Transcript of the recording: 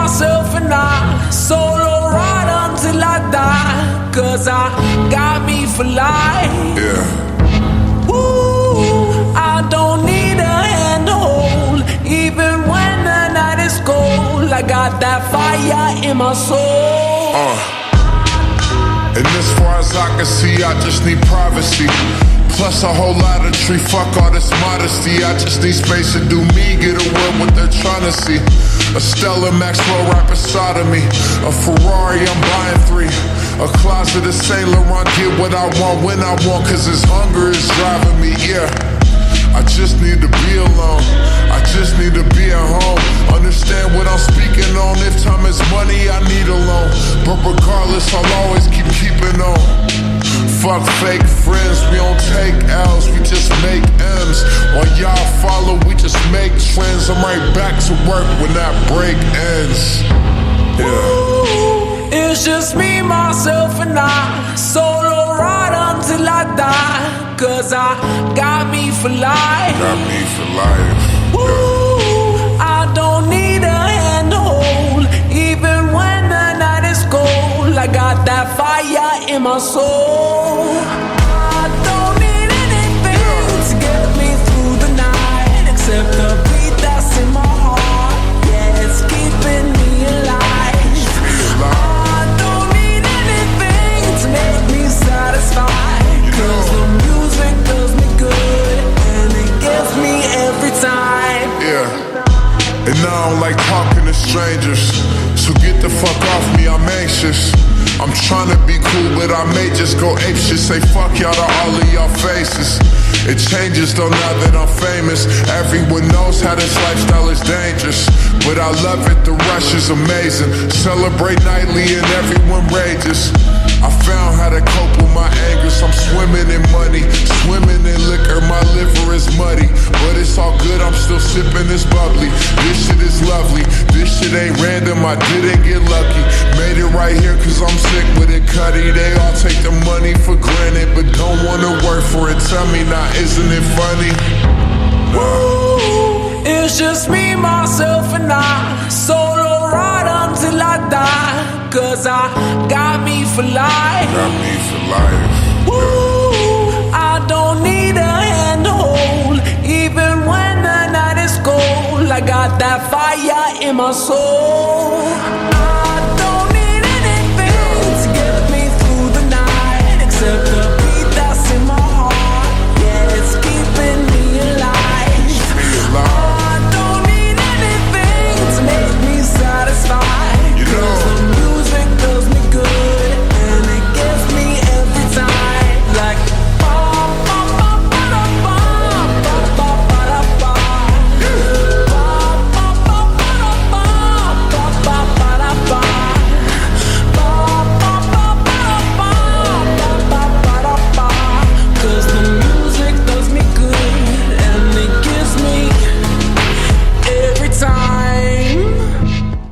myself, and I solo ride until I die. Cause I got me for life. Yeah. Ooh, I don't need a hand to hold, even when the night is cold. I got that fire in my soul. And as far as I can see, I just need privacy. Plus a whole lot of tree, fuck all this modesty. I just need space to do me, get a word what they're trying to see. A Stella Maxwell right beside of me. A Ferrari, I'm buying 3. A closet of Saint Laurent, get what I want when I want. Cause this hunger is driving me, yeah. I just need to be alone, I just need to be at home. Understand what I'm speaking on, if time is money I need a loan. But regardless I'll always keep keeping on. Fuck fake friends, we don't take L's, we just make M's. While y'all follow, we just make trends. I'm right back to work when that break ends. Yeah. Ooh, it's just me, myself, and I solo ride until I die. Cause I got me for life. Got me for life. Ooh, I don't need a hand to hold, even when the night is cold. I got that fire in my soul. I don't need anything to get me through the night, except the beat that's in my heart. Yeah, it's keeping me alive. I don't need anything to make me satisfied. Cause the music does me good, and it gets me every time. Yeah. And I don't like talking to strangers, so get the fuck off me, I'm anxious. I'm tryna be cool, but I may just go apeshit. Say fuck y'all to all of y'all faces. It changes though now that I'm famous. Everyone knows how this lifestyle is dangerous, but I love it, the rush is amazing. Celebrate nightly and everyone rages. I found how to cope with my angers. I'm swimming in money, swimming in liquor. My liver is muddy, but it's all good, I'm still sipping this bubbly. This shit is lovely, this shit ain't random, I didn't get lucky. Made it right here cause I'm sick with it, cutty. They all take the money for granted, but don't wanna work for it. Tell me now, isn't it funny? Ooh, it's just me, myself, and I solo ride until I die. Cause I got me for life. Got me for life. Ooh, I don't need a hand to hold, even when the night is cold. I got that fire in my soul.